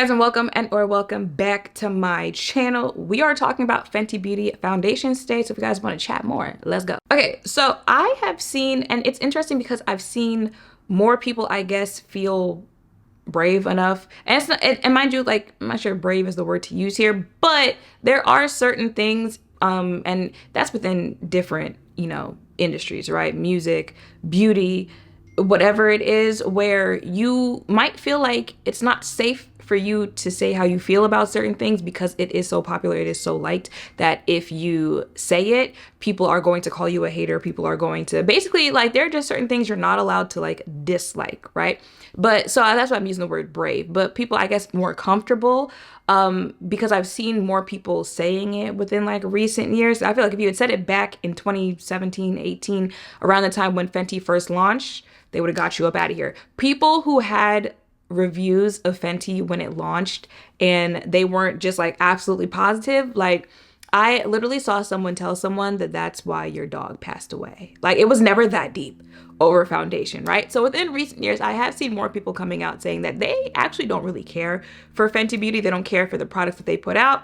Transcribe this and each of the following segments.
guys, and welcome back to my channel. We are talking about Fenty Beauty foundations today, so if you guys want to chat more, let's go. Okay, so I have seen, and it's interesting because I've seen more people, I guess, feel brave enough, and it's not, and mind you, like, I'm not sure brave is the word to use here, but there are certain things, and that's within different, industries, right? Music, beauty, whatever it is, where you might feel like it's not safe for you to say how you feel about certain things because it is so popular, it is so liked, that if you say it, people are going to call you a hater. People are going to basically, like, there are just certain things you're not allowed to, like, dislike, right? But so that's why I'm using the word brave. But people, I guess, more comfortable, because I've seen more people saying it within, like, recent years. I feel like if you had said it back in 2017, 18, around the time when Fenty first launched, they would have got you up out of here. People who had reviews of Fenty when it launched and they weren't just, like, absolutely positive, like, I literally saw someone tell someone that that's why your dog passed away. Like, it was never that deep over foundation, right? So within recent years, I have seen more people coming out saying that they actually don't really care for Fenty Beauty. They don't care for the products that they put out.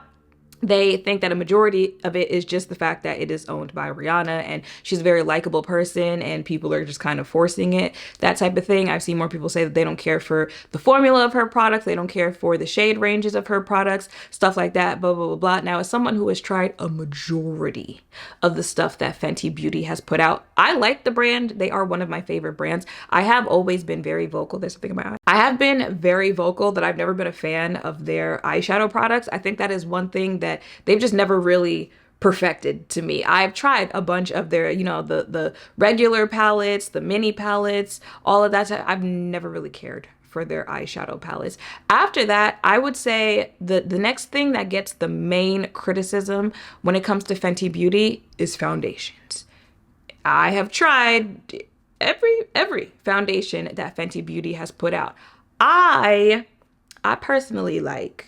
They think that a majority of it is just the fact that it is owned by Rihanna and she's a very likable person and people are just kind of forcing it, that type of thing. I've seen more people say that they don't care for the formula of her products. They don't care for the shade ranges of her products, stuff like that, blah, blah, blah, blah. Now, as someone who has tried a majority of the stuff that Fenty Beauty has put out, I like the brand. They are one of my favorite brands. I have always been very vocal. There's something in my eye. I have been very vocal that I've never been a fan of their eyeshadow products. I think that is one thing that they've just never really perfected to me. I've tried a bunch of their, the regular palettes, the mini palettes, all of that. I've never really cared for their eyeshadow palettes. After that, I would say the next thing that gets the main criticism when it comes to Fenty Beauty is foundations. I have tried every foundation that Fenty Beauty has put out. I personally like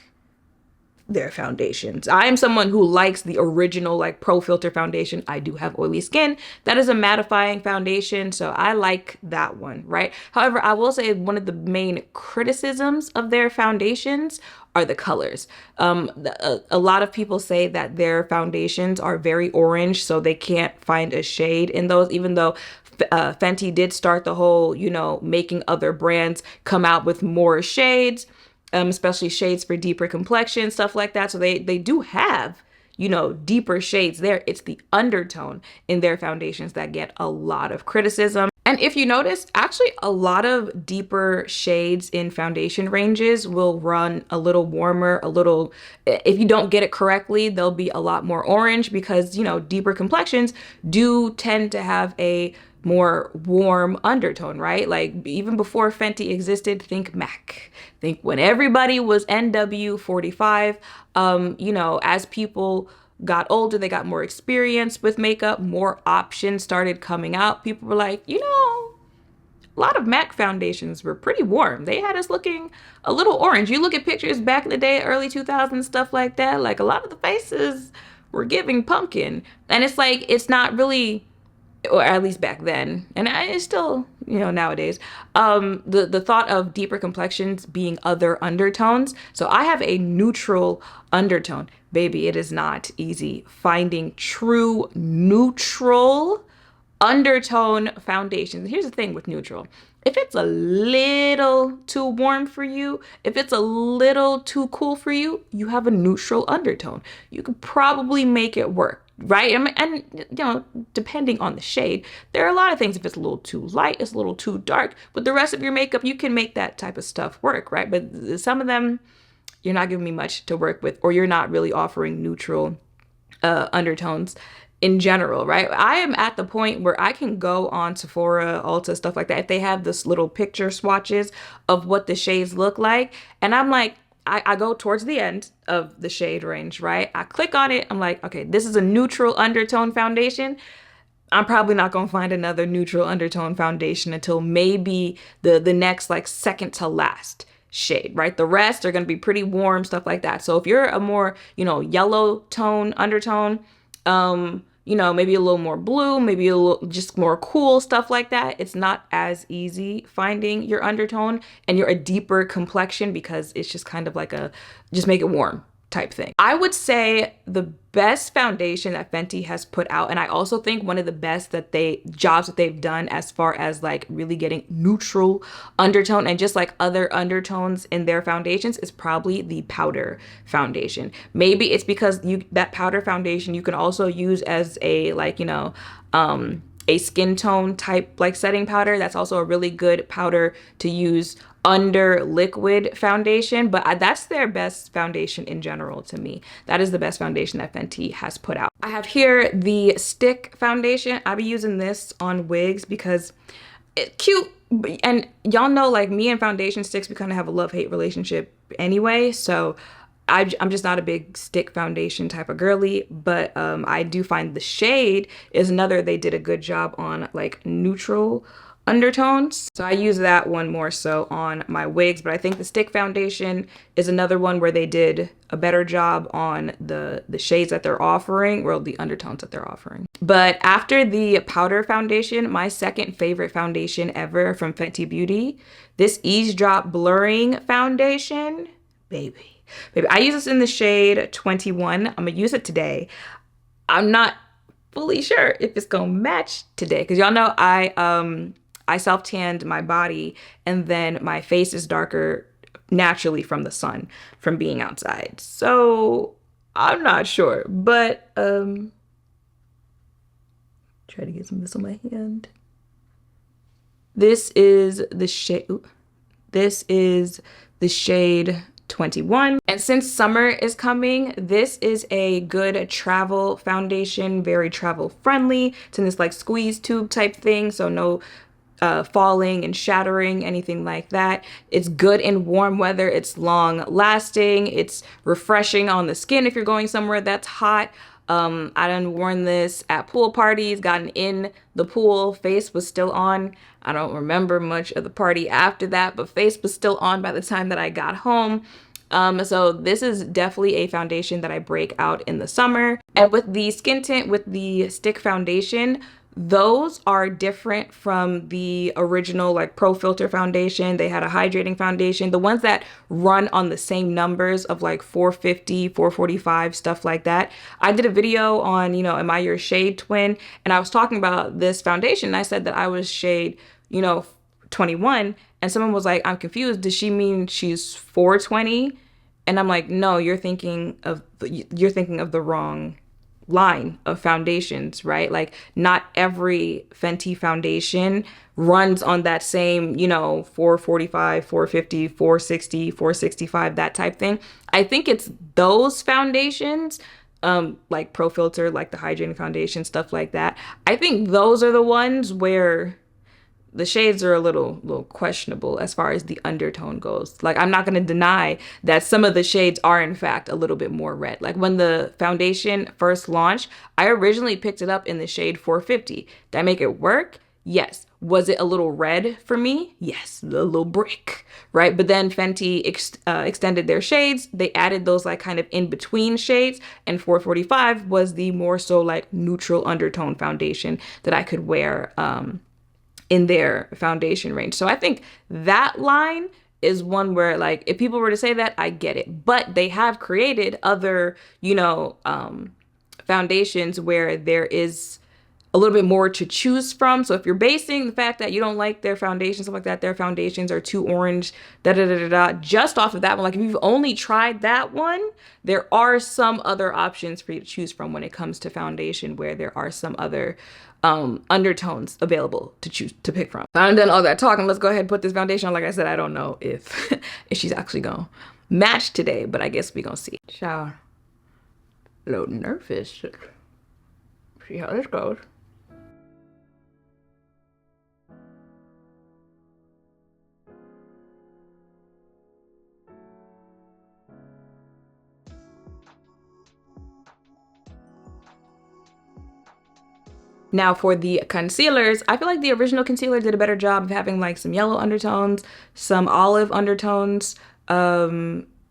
their foundations. I am someone who likes the original, like, Pro Filt'r foundation. I do have oily skin. That is a mattifying foundation, so I like that one, right? However, I will say one of the main criticisms of their foundations are the colors. A lot of people say that their foundations are very orange, so they can't find a shade in those, even though Fenty did start the whole, making other brands come out with more shades, especially shades for deeper complexion, stuff like that. So they do have, deeper shades there. It's the undertone in their foundations that get a lot of criticism. And if you notice, actually a lot of deeper shades in foundation ranges will run a little warmer, if you don't get it correctly, they'll be a lot more orange because, deeper complexions do tend to have a more warm undertone, right? Like, even before Fenty existed, think MAC. Think when everybody was NW45, as people got older, they got more experience with makeup, more options started coming out. People were like, a lot of MAC foundations were pretty warm. They had us looking a little orange. You look at pictures back in the day, early 2000s, stuff like that, like, a lot of the faces were giving pumpkin. And it's like, it's not really, or at least back then, and it's still, nowadays, the thought of deeper complexions being other undertones. So I have a neutral undertone. Baby, it is not easy finding true neutral undertone foundations. Here's the thing with neutral. If it's a little too warm for you, if it's a little too cool for you, you have a neutral undertone. You could probably make it work, right? And depending on the shade, there are a lot of things. If it's a little too light, it's a little too dark, but the rest of your makeup, you can make that type of stuff work, right? But some of them, you're not giving me much to work with, or you're not really offering neutral undertones in general, right? I am at the point where I can go on Sephora, Ulta, stuff like that, if they have this little picture swatches of what the shades look like, and I'm like, I go towards the end of the shade range, right? I click on it. I'm like, okay, this is a neutral undertone foundation. I'm probably not going to find another neutral undertone foundation until maybe the next, like, second to last shade, right? The rest are going to be pretty warm, stuff like that. So if you're a more, yellow tone undertone, you know, maybe a little more blue, maybe a little just more cool, stuff like that. It's not as easy finding your undertone and you're a deeper complexion because it's just kind of like a, just make it warm type thing. I would say the best foundation that Fenty has put out, and I also think one of the best jobs that they've done as far as like really getting neutral undertone and just like other undertones in their foundations, is probably the powder foundation. Maybe it's because that powder foundation you can also use as a, like, you know, a skin tone type like setting powder. That's also a really good powder to use under liquid foundation, but that's their best foundation in general to me. That is the best foundation that Fenty has put out. I have here the Stick foundation. I'll be using this on wigs because it's cute, and y'all know, like, me and foundation sticks, we kind of have a love-hate relationship anyway, so I'm just not a big stick foundation type of girly, but I do find the shade is another, they did a good job on like neutral undertones. So I use that one more so on my wigs, but I think the Stick foundation is another one where they did a better job on the shades that they're offering, or the undertones that they're offering. But after the powder foundation, my second favorite foundation ever from Fenty Beauty, this Eaze Drop Blurring Foundation, baby. I use this in the shade 21. I'm gonna use it today. I'm not fully sure if it's gonna match today, because y'all know I self-tanned my body, and then my face is darker naturally from the sun, from being outside. So I'm not sure, but try to get some of this on my hand. This is the shade. This is the shade 21. And since summer is coming, this is a good travel foundation, very travel friendly. It's in this like squeeze tube type thing, so no falling and shattering, anything like that. It's good in warm weather. It's long lasting. It's refreshing on the skin if you're going somewhere that's hot. I done worn this at pool parties, gotten in the pool, face was still on. I don't remember much of the party after that, but face was still on by the time that I got home. So this is definitely a foundation that I break out in the summer. And with the skin tint, with the Stick foundation, those are different from the original like Pro Filt'r foundation. They had a hydrating foundation. The ones that run on the same numbers of like 450, 445, stuff like that. I did a video on, you know, am I your shade twin? And I was talking about this foundation. And I said that I was shade, you know, 21. And someone was like, I'm confused. Does she mean she's 420? And I'm like, no, you're thinking of the wrong line of foundations, right? Like, not every Fenty foundation runs on that same, you know, 445, 450, 460, 465, that type thing. I think it's those foundations, like Pro Filt'r, like the hydrating foundation, stuff like that. I think those are the ones where the shades are a little questionable as far as the undertone goes. Like, I'm not going to deny that some of the shades are in fact a little bit more red. Like, when the foundation first launched, I originally picked it up in the shade 450. Did I make it work? Yes. Was it a little red for me? Yes, a little brick, right? But then Fenty extended their shades. They added those like kind of in between shades, and 445 was the more so like neutral undertone foundation that I could wear in their foundation range. So I think that line is one where, like, if people were to say that, I get it. But they have created other, you know, foundations where there is a little bit more to choose from. So if you're basing the fact that you don't like their foundations, stuff like that, their foundations are too orange, just off of that one, like if you've only tried that one, there are some other options for you to choose from when it comes to foundation, where there are some other undertones available to pick from. I'm done all that talking. Let's go ahead and put this foundation on. Like I said, I don't know if she's actually gonna match today, but I guess we gonna see. Child, a little nervous. See how this goes. Now for the concealers, I feel like the original concealer did a better job of having like some yellow undertones, some olive undertones,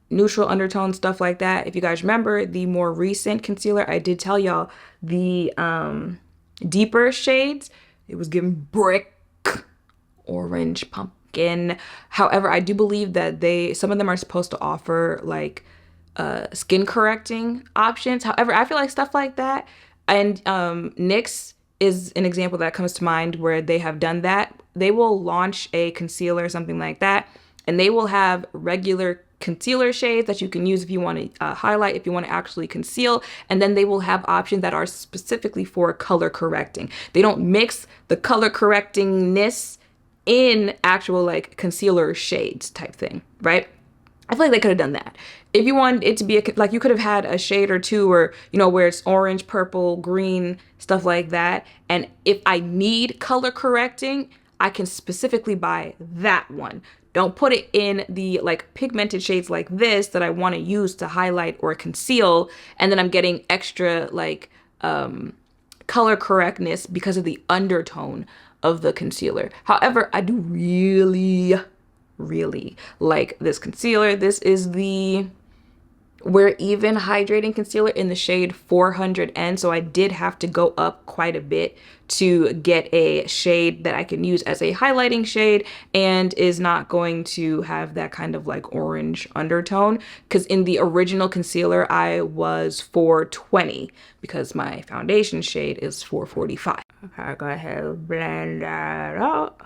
neutral undertone, stuff like that. If you guys remember the more recent concealer, I did tell y'all the deeper shades, it was giving brick, orange, pumpkin. However, I do believe that some of them are supposed to offer like skin correcting options. However, I feel like stuff like that, and NYX is an example that comes to mind where they have done that. They will launch a concealer or something like that, and they will have regular concealer shades that you can use if you want to highlight, if you want to actually conceal, and then they will have options that are specifically for color correcting. They don't mix the color correctingness in actual like concealer shades type thing, right? I feel like they could have done that. If you want it to be like, you could have had a shade or two, or you know, where it's orange, purple, green, stuff like that. And if I need color correcting, I can specifically buy that one. Don't put it in the like pigmented shades like this that I want to use to highlight or conceal, and then I'm getting extra like color correctness because of the undertone of the concealer. However, I do really like this concealer. This is the We're Even hydrating concealer in the shade 400N. So I did have to go up quite a bit to get a shade that I can use as a highlighting shade and is not going to have that kind of like orange undertone. Because in the original concealer, I was 420 because my foundation shade is 445. Okay, go ahead and blend that out.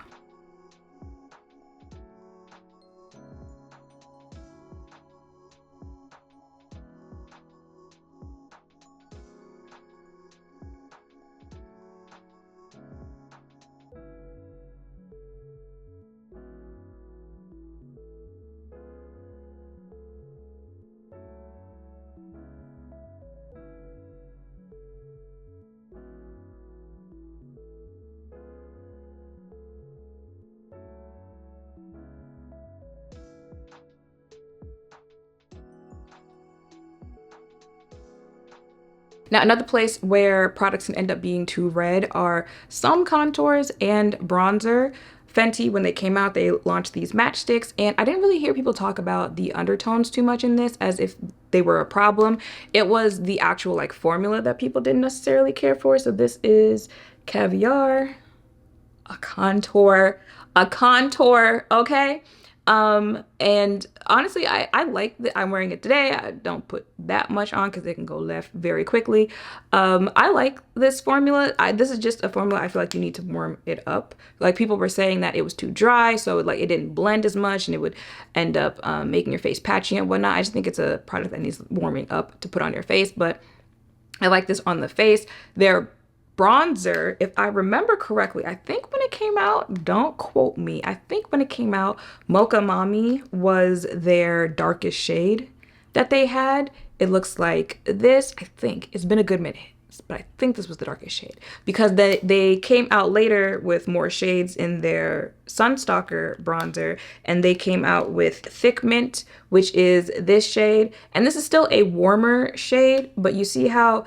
Now, another place where products can end up being too red are some contours and bronzer. Fenty, when they came out, they launched these matchsticks, and I didn't really hear people talk about the undertones too much in this as if they were a problem. It was the actual like formula that people didn't necessarily care for. So this is Caviar, a contour, okay? And honestly, I like that I'm wearing it today. I don't put that much on because it can go left very quickly. I like this formula. This is just a formula I feel like you need to warm it up. Like, people were saying that it was too dry, so like it didn't blend as much and it would end up making your face patchy and whatnot. I just think it's a product that needs warming up to put on your face, but I like this on the face. Their bronzer, if I remember correctly, I think when it came out, don't quote me, I think when it came out, Mocha Mami was their darkest shade that they had. It looks like this. I think it's been a good minute, but I think this was the darkest shade because they came out later with more shades in their Stalk'r bronzer, and they came out with Thick Mint, which is this shade, and this is still a warmer shade, but you see how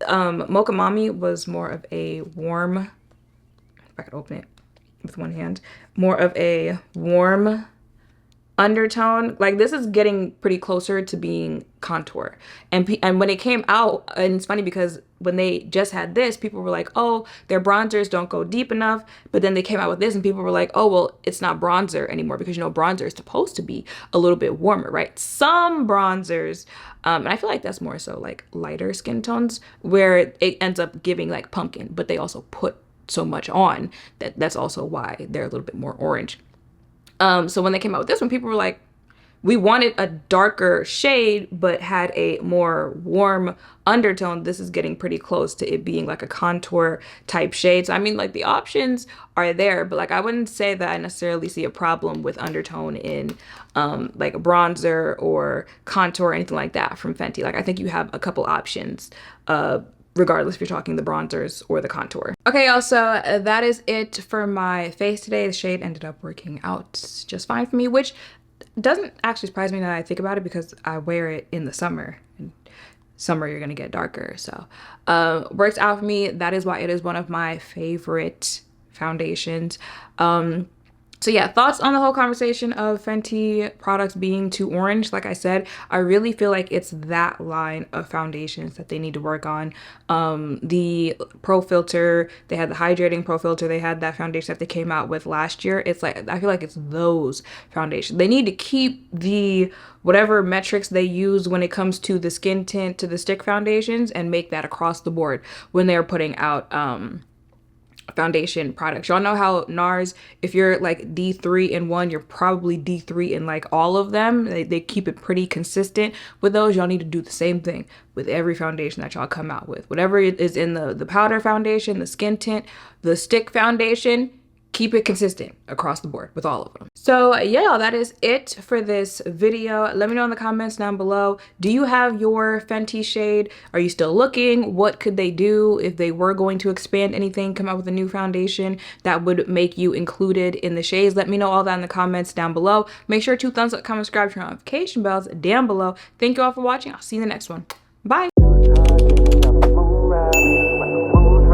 Mocha Mami was more of a warm, if I could open it with one hand, more of a warm undertone. Like, this is getting pretty closer to being contour. And when it came out, and it's funny because when they just had this, people were like, oh, their bronzers don't go deep enough. But then they came out with this and people were like, oh, well, it's not bronzer anymore, because, you know, bronzer is supposed to be a little bit warmer, right? Some bronzers, and I feel like that's more so like lighter skin tones where it ends up giving like pumpkin, but they also put so much on that's also why they're a little bit more orange. So when they came out with this one, people were like, we wanted a darker shade, but had a more warm undertone. This is getting pretty close to it being like a contour type shade. So I mean, like, the options are there, but like, I wouldn't say that I necessarily see a problem with undertone in like a bronzer or contour or anything like that from Fenty. Like, I think you have a couple options, regardless if you're talking the bronzers or the contour. Okay, y'all, so that is it for my face today. The shade ended up working out just fine for me, which doesn't actually surprise me now that I think about it, because I wear it in the summer. In summer, you're gonna get darker, so works out for me. That is why it is one of my favorite foundations. So yeah, thoughts on the whole conversation of Fenty products being too orange. Like I said, I really feel like it's that line of foundations that they need to work on. The Pro Filt'r, they had the Hydrating Pro Filt'r, they had that foundation that they came out with last year. It's like, I feel like it's those foundations. They need to keep the whatever metrics they use when it comes to the skin tint, to the stick foundations, and make that across the board when they're putting out foundation products. Y'all know how NARS, if you're like D3 in one, you're probably D3 in like all of them. They keep it pretty consistent with those. Y'all need to do the same thing with every foundation that y'all come out with. Whatever is in the powder foundation, the skin tint, the stick foundation, keep it consistent across the board with all of them. So yeah, that is it for this video. Let me know in the comments down below. Do you have your Fenty shade? Are you still looking? What could they do if they were going to expand anything, come out with a new foundation that would make you included in the shades? Let me know all that in the comments down below. Make sure to thumbs up, comment, subscribe, turn on notification bells down below. Thank you all for watching. I'll see you in the next one. Bye.